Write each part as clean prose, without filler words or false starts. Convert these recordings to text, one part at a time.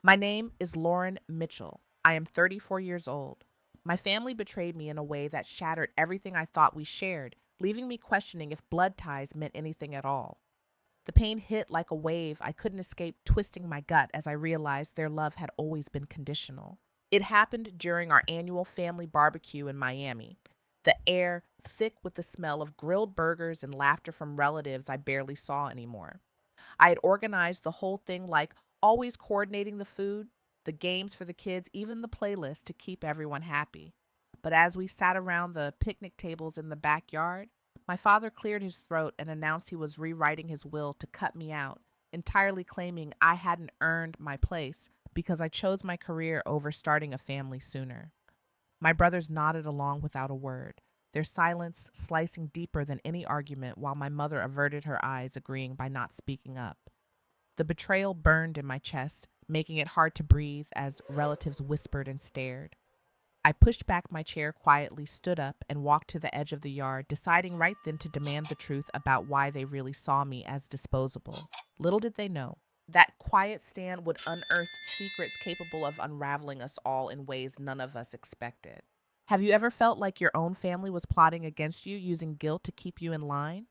My name is Lauren Mitchell. I am 34 years old. My family betrayed me in a way that shattered everything I thought we shared, leaving me questioning if blood ties meant anything at all. The pain hit like a wave I couldn't escape, twisting my gut as I realized their love had always been conditional. It happened during our annual family barbecue in Miami. The air thick with the smell of grilled burgers and laughter from relatives I barely saw anymore. I had organized the whole thing, like always coordinating the food, the games for the kids, even the playlist to keep everyone happy. But as we sat around the picnic tables in the backyard, my father cleared his throat and announced he was rewriting his will to cut me out, entirely claiming I hadn't earned my place because I chose my career over starting a family sooner. My brothers nodded along without a word, their silence slicing deeper than any argument, while my mother averted her eyes, agreeing by not speaking up. The betrayal burned in my chest, making it hard to breathe as relatives whispered and stared. I pushed back my chair quietly, stood up, and walked to the edge of the yard, deciding right then to demand the truth about why they really saw me as disposable. Little did they know, that quiet stand would unearth secrets capable of unraveling us all in ways none of us expected. Have you ever felt like your own family was plotting against you, using guilt to keep you in line?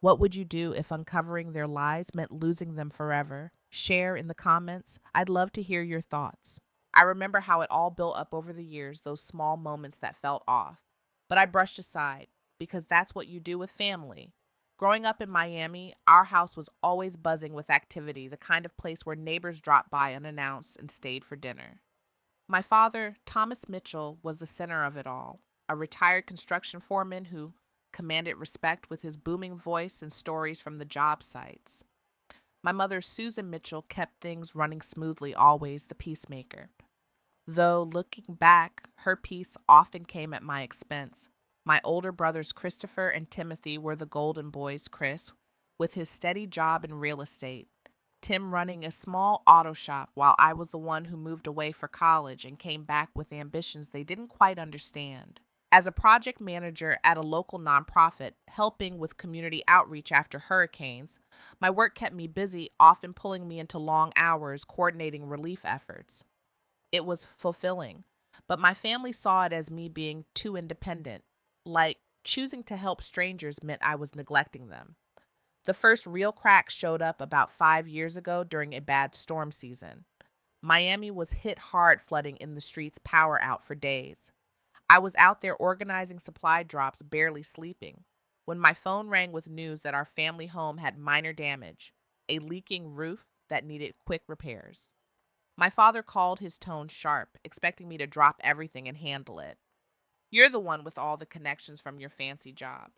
What would you do if uncovering their lies meant losing them forever? Share in the comments. I'd love to hear your thoughts. I remember how it all built up over the years, those small moments that felt off. But I brushed aside because that's what you do with family. Growing up in Miami, our house was always buzzing with activity, the kind of place where neighbors dropped by unannounced and stayed for dinner. My father, Thomas Mitchell, was the center of it all, a retired construction foreman who commanded respect with his booming voice and stories from the job sites. My mother, Susan Mitchell, kept things running smoothly, always the peacemaker. Though looking back, her peace often came at my expense. My older brothers, Christopher and Timothy, were the golden boys. Chris, with his steady job in real estate, Tim running a small auto shop, while I was the one who moved away for college and came back with ambitions they didn't quite understand. As a project manager at a local nonprofit, helping with community outreach after hurricanes, my work kept me busy, often pulling me into long hours coordinating relief efforts. It was fulfilling, but my family saw it as me being too independent, like choosing to help strangers meant I was neglecting them. The first real crack showed up about 5 years ago during a bad storm season. Miami was hit hard, flooding in the streets, power out for days. I was out there organizing supply drops, barely sleeping, when my phone rang with news that our family home had minor damage, a leaking roof that needed quick repairs. My father called, his tone sharp, expecting me to drop everything and handle it. "You're the one with all the connections from your fancy job."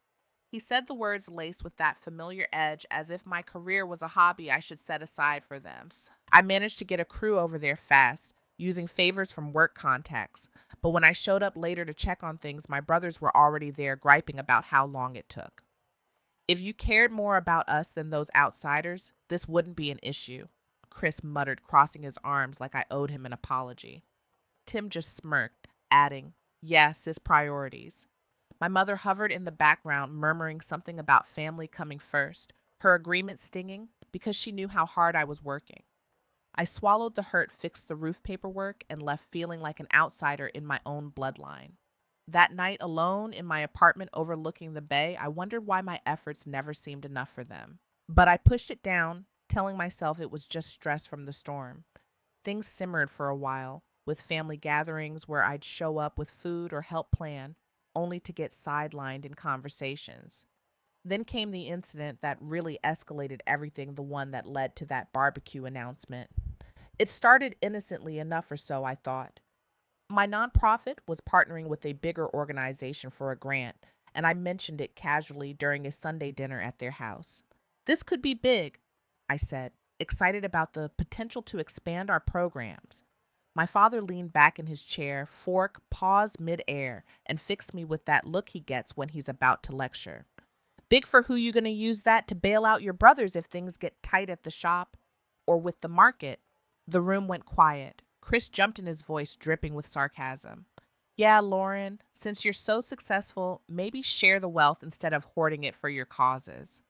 He said the words laced with that familiar edge, as if my career was a hobby I should set aside for them. I managed to get a crew over there fast, using favors from work contacts, but when I showed up later to check on things, my brothers were already there, griping about how long it took. "If you cared more about us than those outsiders, this wouldn't be an issue," Chris muttered, crossing his arms like I owed him an apology. Tim just smirked, adding, "Yeah, sis, priorities." My mother hovered in the background, murmuring something about family coming first, her agreement stinging because she knew how hard I was working. I swallowed the hurt, fixed the roof paperwork, and left feeling like an outsider in my own bloodline. That night, alone in my apartment overlooking the bay, I wondered why my efforts never seemed enough for them. But I pushed it down, telling myself it was just stress from the storm. Things simmered for a while, with family gatherings where I'd show up with food or help plan, only to get sidelined in conversations. Then came the incident that really escalated everything, the one that led to that barbecue announcement. It started innocently enough, or so I thought. My nonprofit was partnering with a bigger organization for a grant, and I mentioned it casually during a Sunday dinner at their house. "This could be big," I said, excited about the potential to expand our programs. My father leaned back in his chair, fork paused midair, and fixed me with that look he gets when he's about to lecture. "Big for who you gonna use that to bail out your brothers if things get tight at the shop or with the market?" The room went quiet. Chris jumped in, his voice dripping with sarcasm. "Yeah, Lauren, since you're so successful, maybe share the wealth instead of hoarding it for your causes."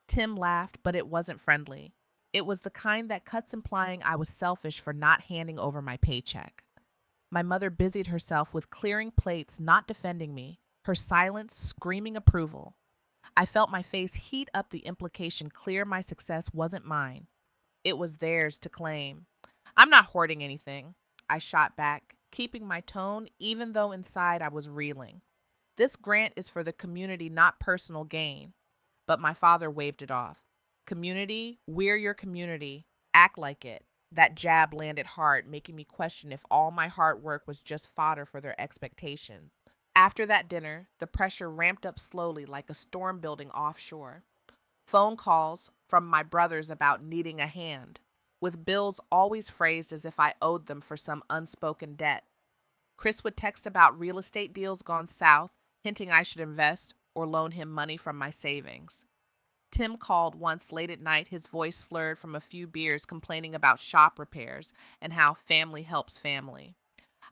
Tim laughed, but it wasn't friendly. It was the kind that cuts implying I was selfish for not handing over my paycheck. My mother busied herself with clearing plates, not defending me, her silence screaming approval. I felt my face heat up, the implication clear my success wasn't mine. It was theirs to claim. I'm not hoarding anything, I shot back, keeping my tone even though inside I was reeling. This grant is for the community, not personal gain. But my father waved it off. Community, we're your community. Act like it. That jab landed hard, making me question if all my hard work was just fodder for their expectations. After that dinner, the pressure ramped up slowly like a storm building offshore. Phone calls from my brothers about needing a hand, with bills always phrased as if I owed them for some unspoken debt. Chris would text about real estate deals gone south, hinting I should invest or loan him money from my savings. Tim called once late at night, his voice slurred from a few beers, complaining about shop repairs and how family helps family.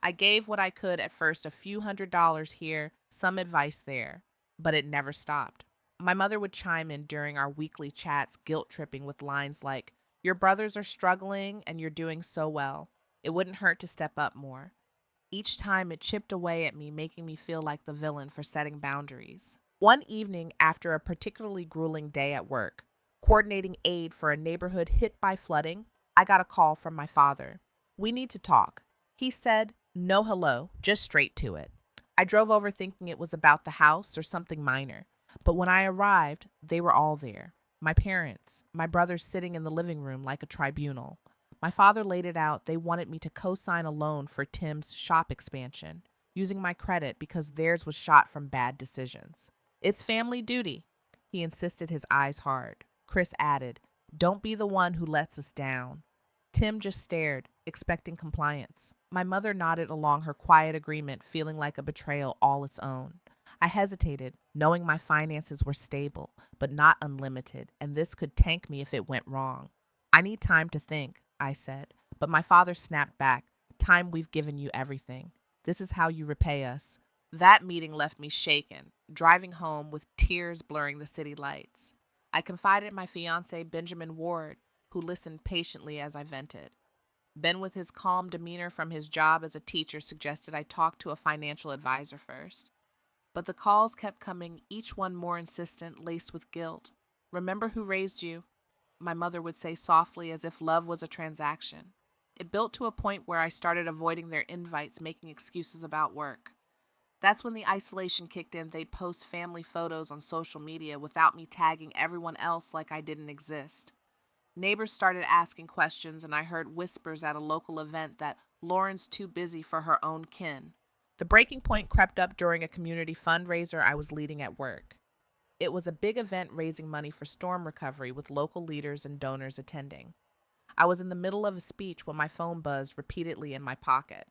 I gave what I could at first, a few $100s here, some advice there, but it never stopped. My mother would chime in during our weekly chats, guilt tripping with lines like, "Your brothers are struggling and you're doing so well. It wouldn't hurt to step up more." Each time it chipped away at me, making me feel like the villain for setting boundaries. One evening, after a particularly grueling day at work, coordinating aid for a neighborhood hit by flooding, I got a call from my father. "We need to talk." He said, "No hello, just straight to it." I drove over thinking it was about the house or something minor, but when I arrived, they were all there. My parents, my brothers sitting in the living room like a tribunal. My father laid it out. They wanted me to co-sign a loan for Tim's shop expansion, using my credit because theirs was shot from bad decisions. "It's family duty," he insisted, his eyes hard. Chris added, "Don't be the one who lets us down." Tim just stared, expecting compliance. My mother nodded along, her quiet agreement feeling like a betrayal all its own. I hesitated, knowing my finances were stable, but not unlimited, and this could tank me if it went wrong. "I need time to think," I said, but my father snapped back, "Time, we've given you everything. This is how you repay us." That meeting left me shaken, driving home with tears blurring the city lights. I confided in my fiance, Benjamin Ward, who listened patiently as I vented. Ben, with his calm demeanor from his job as a teacher, suggested I talk to a financial advisor first. But the calls kept coming, each one more insistent, laced with guilt. "Remember who raised you," my mother would say softly, as if love was a transaction. It built to a point where I started avoiding their invites, making excuses about work. That's when the isolation kicked in. They'd post family photos on social media without me tagging everyone else like I didn't exist. Neighbors started asking questions, and I heard whispers at a local event that Lauren's too busy for her own kin. The breaking point crept up during a community fundraiser I was leading at work. It was a big event raising money for storm recovery with local leaders and donors attending. I was in the middle of a speech when my phone buzzed repeatedly in my pocket.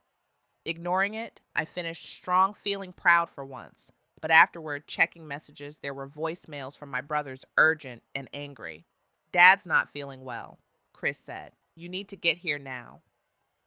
Ignoring it, I finished strong, feeling proud for once. But afterward, checking messages, there were voicemails from my brothers, urgent and angry. "Dad's not feeling well," Chris said. "You need to get here now."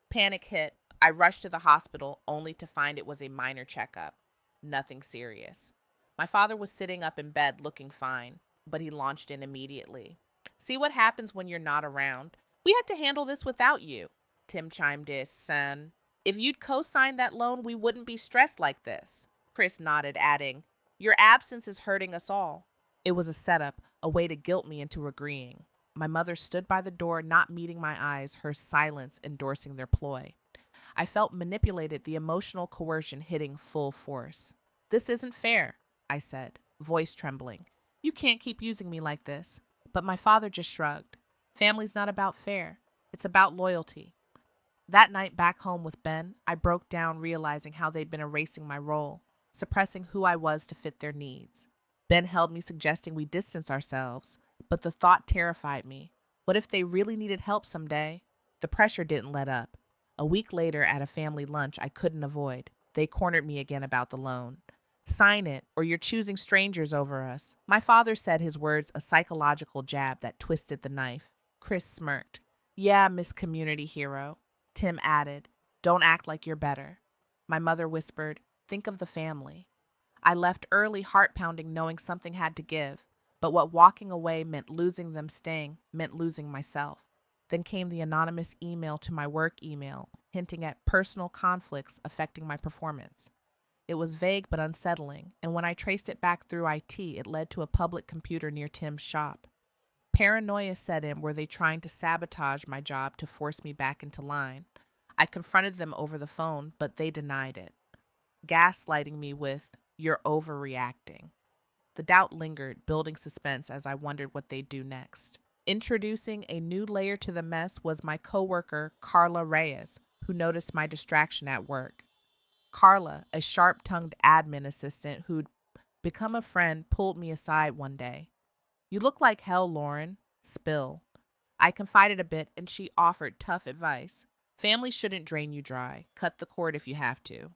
Panic hit. I rushed to the hospital only to find it was a minor checkup. Nothing serious. My father was sitting up in bed looking fine, but he launched in immediately. "See what happens when you're not around? We had to handle this without you," Tim chimed in, "son. If you'd co-signed that loan, we wouldn't be stressed like this." Chris nodded, adding, "Your absence is hurting us all." It was a setup, a way to guilt me into agreeing. My mother stood by the door, not meeting my eyes, her silence endorsing their ploy. I felt manipulated, the emotional coercion hitting full force. "This isn't fair," I said, voice trembling. "You can't keep using me like this." But my father just shrugged. "Family's not about fair. It's about loyalty." That night back home with Ben, I broke down, realizing how they'd been erasing my role, suppressing who I was to fit their needs. Ben held me, suggesting we distance ourselves, but the thought terrified me. What if they really needed help someday? The pressure didn't let up. A week later, at a family lunch I couldn't avoid, they cornered me again about the loan. "Sign it, or you're choosing strangers over us." My father said, his words a psychological jab that twisted the knife. Chris smirked. "Yeah, Miss Community Hero." Tim added, "Don't act like you're better." My mother whispered, "Think of the family." I left early, heart pounding, knowing something had to give. But what walking away meant losing them staying meant losing myself. Then came the anonymous email to my work email, hinting at personal conflicts affecting my performance. It was vague but unsettling, and when I traced it back through IT, it led to a public computer near Tim's shop. Paranoia set in. Were they trying to sabotage my job to force me back into line? I confronted them over the phone, but they denied it, gaslighting me with, "You're overreacting." The doubt lingered, building suspense as I wondered what they'd do next. Introducing a new layer to the mess was my coworker, Carla Reyes, who noticed my distraction at work. Carla, a sharp tongued admin assistant who'd become a friend, pulled me aside one day. "You look like hell, Lauren." Spill. I confided a bit, and she offered tough advice. "Family shouldn't drain you dry. Cut the cord if you have to."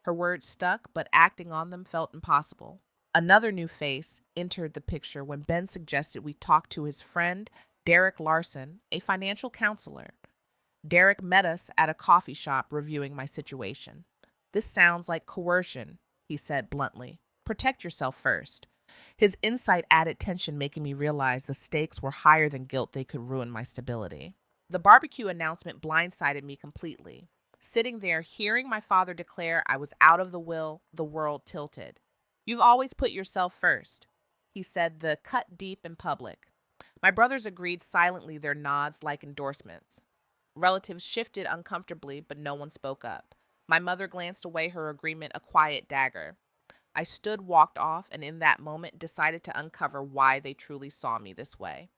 Her words stuck, but acting on them felt impossible. Another new face entered the picture when Ben suggested we talk to his friend, Derek Larson, a financial counselor. Derek met us at a coffee shop reviewing my situation. "This sounds like coercion," he said bluntly. "Protect yourself first." His insight added tension, making me realize the stakes were higher than guilt. They could ruin my stability. The barbecue announcement blindsided me completely. Sitting there, hearing my father declare I was out of the will, the world tilted. "You've always put yourself first," he said, the cut deep in public. My brothers agreed silently, their nods like endorsements. Relatives shifted uncomfortably, but no one spoke up. My mother glanced away, her agreement a quiet dagger. I stood, walked off, and in that moment decided to uncover why they truly saw me this way.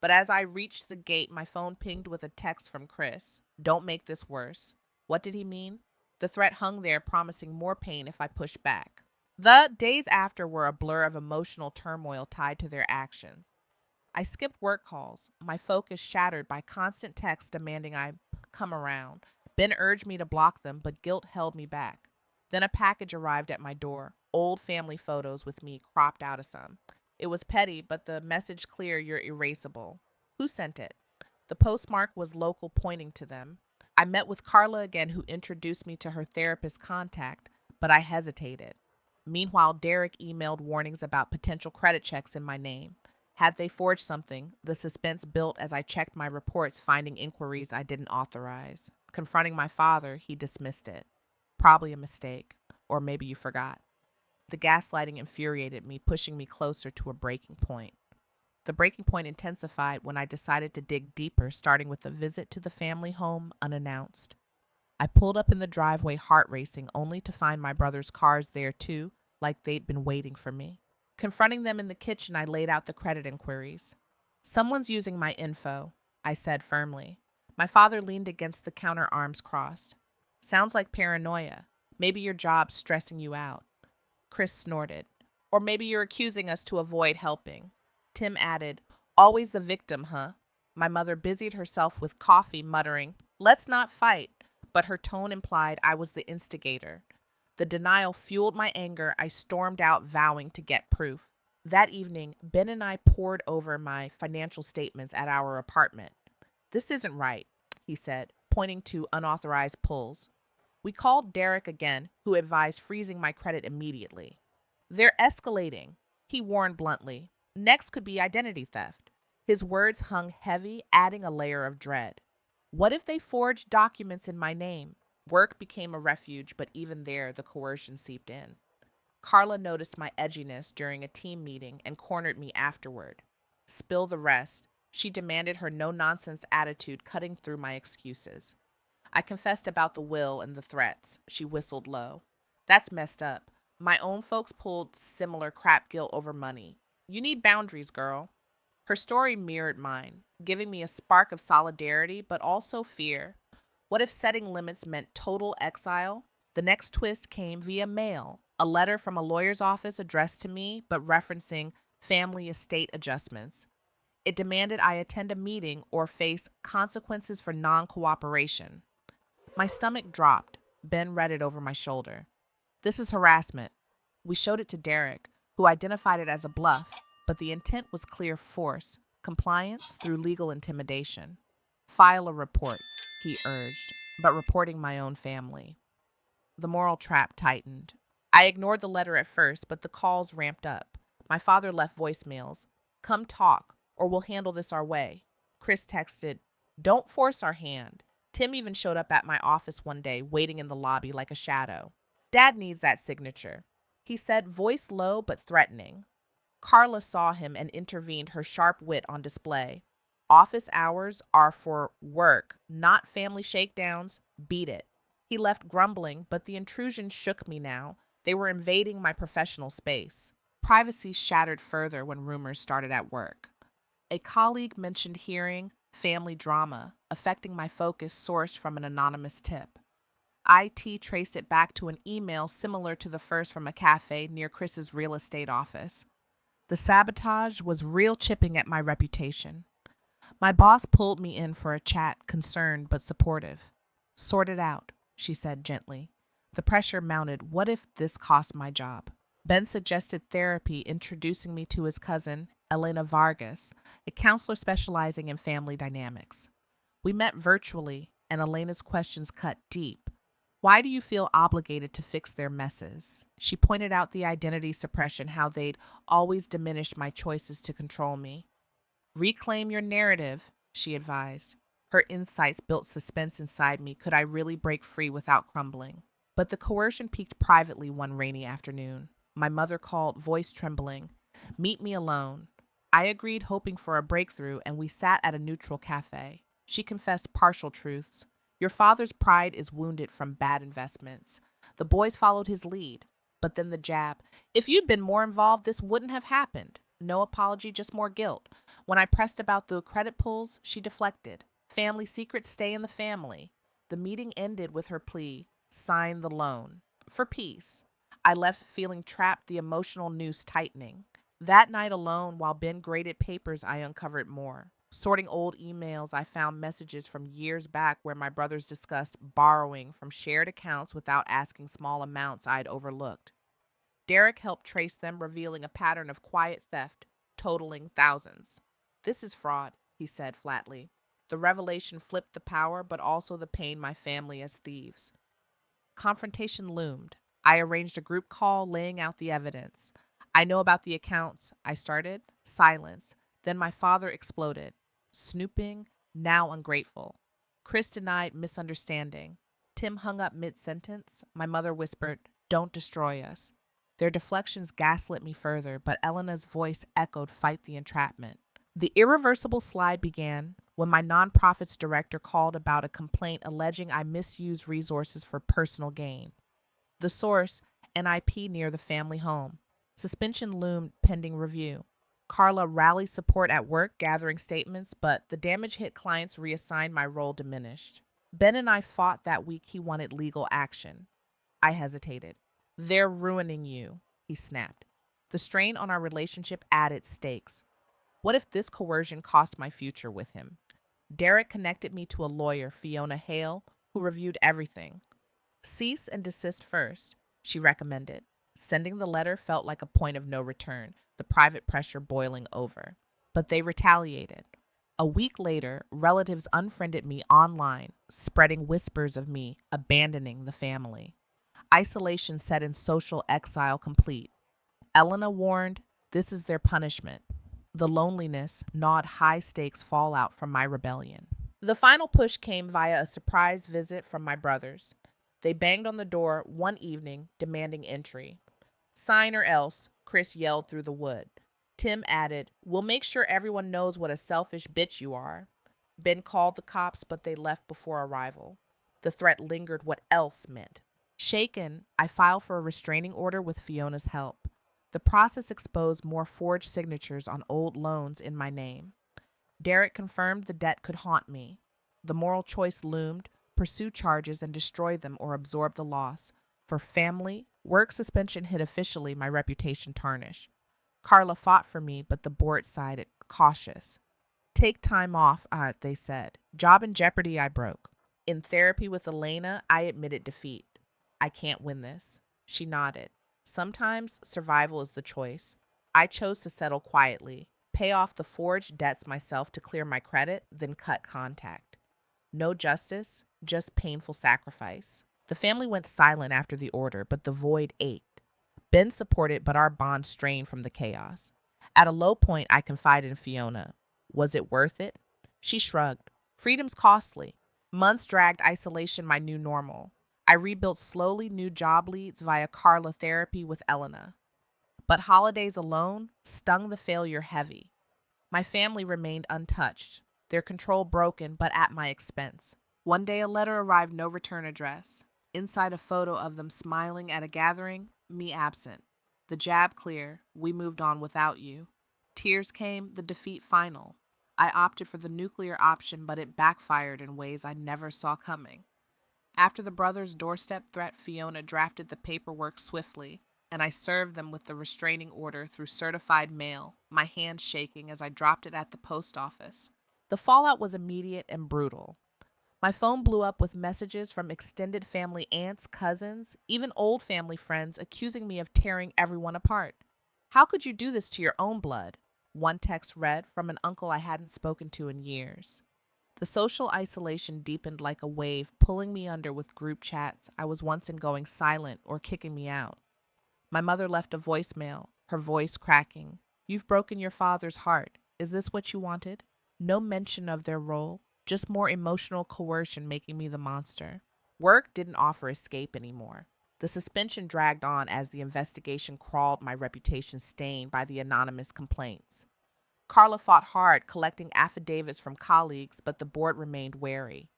But as I reached the gate, my phone pinged with a text from Chris. "Don't make this worse." What did he mean? The threat hung there, promising more pain if I pushed back. The days after were a blur of emotional turmoil tied to their actions. I skipped work calls, my focus shattered by constant texts demanding I come around. Ben urged me to block them, but guilt held me back. Then a package arrived at my door, old family photos with me cropped out of some. It was petty, but the message clear: "You're erasable." Who sent it? The postmark was local, pointing to them. I met with Carla again, who introduced me to her therapist contact, but I hesitated. Meanwhile, Derek emailed warnings about potential credit checks in my name. Had they forged something? The suspense built as I checked my reports, finding inquiries I didn't authorize. Confronting my father, he dismissed it. "Probably a mistake. Or maybe you forgot." The gaslighting infuriated me, pushing me closer to a breaking point. The breaking point intensified when I decided to dig deeper, starting with a visit to the family home unannounced. I pulled up in the driveway, heart racing, only to find my brother's cars there too, like they'd been waiting for me. Confronting them in the kitchen, I laid out the credit inquiries. "Someone's using my info," I said firmly. My father leaned against the counter, arms crossed. "Sounds like paranoia. Maybe your job's stressing you out." Chris snorted. "Or maybe you're accusing us to avoid helping." Tim added, "Always the victim, huh?" My mother busied herself with coffee, muttering, "Let's not fight," but her tone implied I was the instigator. The denial fueled my anger. I stormed out, vowing to get proof. That evening, Ben and I pored over my financial statements at our apartment. "This isn't right," he said, pointing to unauthorized pulls. We called Derek again, who advised freezing my credit immediately. "They're escalating," he warned bluntly. "Next could be identity theft." His words hung heavy, adding a layer of dread. What if they forged documents in my name? Work became a refuge, but even there, the coercion seeped in. Carla noticed my edginess during a team meeting and cornered me afterward. "Spill the rest." She demanded, her no-nonsense attitude cutting through my excuses. I confessed about the will and the threats. She whistled low. "That's messed up. My own folks pulled similar crap, guilt over money. You need boundaries, girl." Her story mirrored mine, giving me a spark of solidarity, but also fear. What if setting limits meant total exile? The next twist came via mail, a letter from a lawyer's office addressed to me, but referencing family estate adjustments. It demanded I attend a meeting or face consequences for non-cooperation. My stomach dropped. Ben read it over my shoulder. "This is harassment." We showed it to Derek, who identified it as a bluff, but the intent was clear: force, compliance through legal intimidation. "File a report," he urged, but reporting my own family. The moral trap tightened. I ignored the letter at first, but the calls ramped up. My father left voicemails, Come talk, or we'll handle this our way. Chris texted, don't force our hand. Tim even showed up at my office one day, waiting in the lobby like a shadow. Dad needs that signature, he said, voice low but threatening. Carla saw him and intervened, her sharp wit on display. Office hours are for work, not family shakedowns. Beat it. He left grumbling, but the intrusion shook me now. They were invading my professional space. Privacy shattered further when rumors started at work. A colleague mentioned hearing family drama, affecting my focus sourced from an anonymous tip. IT traced it back to an email similar to the first from a cafe near Chris's real estate office. The sabotage was real chipping at my reputation. My boss pulled me in for a chat, concerned but supportive. Sort it out, she said gently. The pressure mounted. What if this cost my job? Ben suggested therapy, introducing me to his cousin, Elena Vargas, a counselor specializing in family dynamics. We met virtually, and Elena's questions cut deep. Why do you feel obligated to fix their messes? She pointed out the identity suppression, how they'd always diminished my choices to control me. Reclaim your narrative, she advised. Her insights built suspense inside me. Could I really break free without crumbling? But the coercion peaked privately one rainy afternoon. My mother called, voice trembling. Meet me alone. I agreed, hoping for a breakthrough, and we sat at a neutral cafe. She confessed partial truths. Your father's pride is wounded from bad investments. The boys followed his lead. But then the jab. If you'd been more involved, this wouldn't have happened. No apology, just more guilt. When I pressed about the credit pulls, she deflected. Family secrets stay in the family. The meeting ended with her plea, sign the loan. For peace. I left feeling trapped, the emotional noose tightening. That night alone, while Ben graded papers, I uncovered more. Sorting old emails, I found messages from years back where my brothers discussed borrowing from shared accounts without asking small amounts I'd overlooked. Derek helped trace them, revealing a pattern of quiet theft, totaling thousands. This is fraud, he said flatly. The revelation flipped the power, but also the pain my family as thieves. Confrontation loomed. I arranged a group call laying out the evidence. I know about the accounts, I started. Silence. Then my father exploded. Snooping, now ungrateful. Chris denied misunderstanding. Tim hung up mid sentence. My mother whispered, don't destroy us. Their deflections gaslit me further, but Elena's voice echoed, fight the entrapment. The irreversible slide began when my nonprofit's director called about a complaint alleging I misused resources for personal gain. The source, an IP near the family home. Suspension loomed pending review. Carla rallied support at work, gathering statements, but the damage hit clients reassigned, my role diminished. Ben and I fought that week. He wanted legal action. I hesitated. They're ruining you, he snapped. The strain on our relationship added stakes. What if this coercion cost my future with him? Derek connected me to a lawyer, Fiona Hale, who reviewed everything. Cease and desist first, she recommended. Sending the letter felt like a point of no return, the private pressure boiling over. But they retaliated. A week later, relatives unfriended me online, spreading whispers of me abandoning the family. Isolation set in, social exile complete. Elena warned, this is their punishment. The loneliness gnawed high stakes fallout from my rebellion. The final push came via a surprise visit from my brothers. They banged on the door one evening, demanding entry. Sign or else, Chris yelled through the wood. Tim added, we'll make sure everyone knows what a selfish bitch you are. Ben called the cops, but they left before arrival. The threat lingered, what else meant. Shaken, I filed for a restraining order with Fiona's help. The process exposed more forged signatures on old loans in my name. Derek confirmed the debt could haunt me. The moral choice loomed, pursue charges and destroy them or absorb the loss. For family, work suspension hit officially, my reputation tarnished. Carla fought for me, but the board sided, cautious. Take time off, they said. Job in jeopardy, I broke. In therapy with Elena, I admitted defeat. I can't win this. She nodded. Sometimes survival is the choice. I chose to settle quietly, pay off the forged debts myself to clear my credit, then cut contact. No justice, just painful sacrifice. The family went silent after the order, but the void ached. Ben supported, but our bond strained from the chaos. At a low point, I confided in Fiona. Was it worth it? She shrugged. Freedom's costly. Months dragged isolation my new normal. I rebuilt slowly new job leads via Carla therapy with Elena. But holidays alone stung the failure heavy. My family remained untouched, their control broken but at my expense. One day a letter arrived, no return address. Inside a photo of them smiling at a gathering, me absent. The jab clear, we moved on without you. Tears came, the defeat final. I opted for the nuclear option, but it backfired in ways I never saw coming. After the brothers' doorstep threat, Fiona drafted the paperwork swiftly, and I served them with the restraining order through certified mail, my hand shaking as I dropped it at the post office. The fallout was immediate and brutal. My phone blew up with messages from extended family aunts, cousins, even old family friends accusing me of tearing everyone apart. How could you do this to your own blood? One text read from an uncle I hadn't spoken to in years. The social isolation deepened like a wave, pulling me under with group chats I was once in going silent or kicking me out. My mother left a voicemail, her voice cracking. You've broken your father's heart. Is this what you wanted? No mention of their role, just more emotional coercion making me the monster. Work didn't offer escape anymore. The suspension dragged on as the investigation crawled, my reputation stained by the anonymous complaints. Carla fought hard, collecting affidavits from colleagues, but the board remained wary.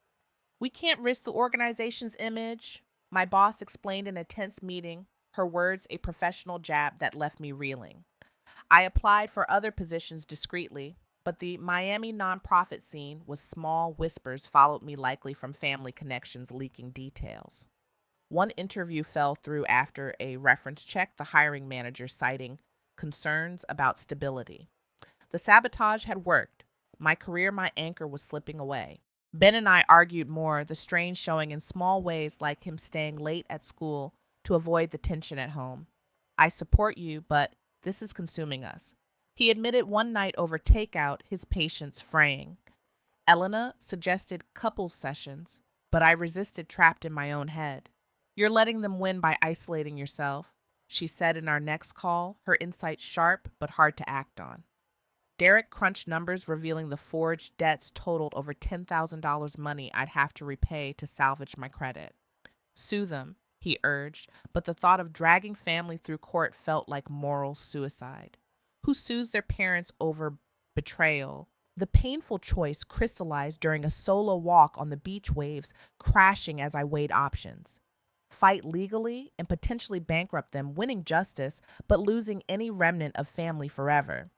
We can't risk the organization's image, my boss explained in a tense meeting, her words a professional jab that left me reeling. I applied for other positions discreetly, but the Miami nonprofit scene was small whispers followed me, likely from family connections leaking details. One interview fell through after a reference check, the hiring manager citing concerns about stability. The sabotage had worked. My career, my anchor, was slipping away. Ben and I argued more, the strain showing in small ways like him staying late at school to avoid the tension at home. I support you, but this is consuming us. He admitted one night over takeout, his patience fraying. Elena suggested couples sessions, but I resisted, trapped in my own head. You're letting them win by isolating yourself, she said in our next call, her insight sharp but hard to act on. Derek crunched numbers revealing the forged debts totaled over $10,000 money I'd have to repay to salvage my credit. Sue them, he urged, but the thought of dragging family through court felt like moral suicide. Who sues their parents over betrayal? The painful choice crystallized during a solo walk on the beach waves, crashing as I weighed options. Fight legally and potentially bankrupt them, winning justice, but losing any remnant of family forever.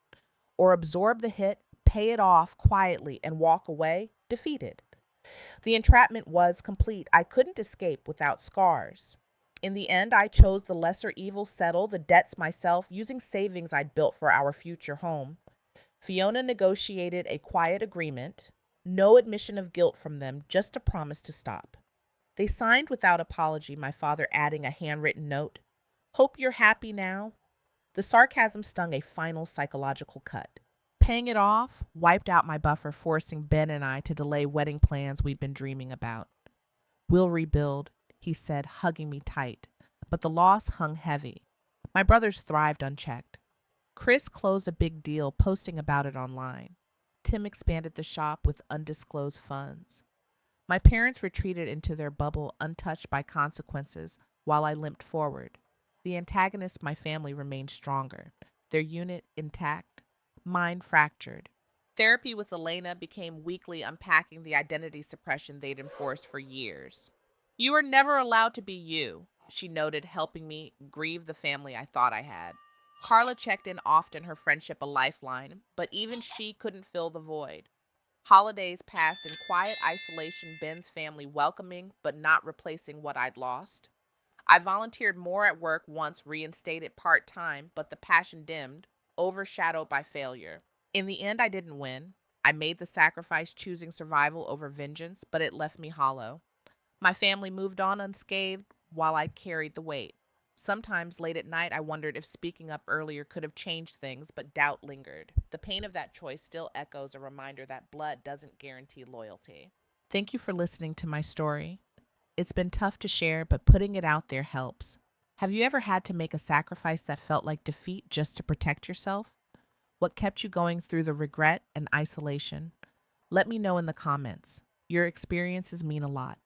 Or absorb the hit, pay it off quietly, and walk away, defeated. The entrapment was complete. I couldn't escape without scars. In the end, I chose the lesser evil, settle the debts myself using savings I'd built for our future home. Fiona negotiated a quiet agreement, no admission of guilt from them, just a promise to stop. They signed without apology, my father adding a handwritten note. Hope you're happy now. The sarcasm stung a final psychological cut. Paying it off wiped out my buffer, forcing Ben and I to delay wedding plans we'd been dreaming about. We'll rebuild, he said, hugging me tight. But the loss hung heavy. My brothers thrived unchecked. Chris closed a big deal, posting about it online. Tim expanded the shop with undisclosed funds. My parents retreated into their bubble, untouched by consequences, while I limped forward. The antagonists, my family, remained stronger, their unit intact, mine fractured. Therapy with Elena became weekly, unpacking the identity suppression they'd enforced for years. You were never allowed to be you, she noted, helping me grieve the family I thought I had. Carla checked in often, her friendship a lifeline, but even she couldn't fill the void. Holidays passed in quiet isolation, Ben's family welcoming but not replacing what I'd lost. I volunteered more at work, once reinstated part time, but the passion dimmed, overshadowed by failure. In the end, I didn't win. I made the sacrifice, choosing survival over vengeance, but it left me hollow. My family moved on unscathed while I carried the weight. Sometimes late at night, I wondered if speaking up earlier could have changed things, but doubt lingered. The pain of that choice still echoes, a reminder that blood doesn't guarantee loyalty. Thank you for listening to my story. It's been tough to share, but putting it out there helps. Have you ever had to make a sacrifice that felt like defeat just to protect yourself? What kept you going through the regret and isolation? Let me know in the comments. Your experiences mean a lot.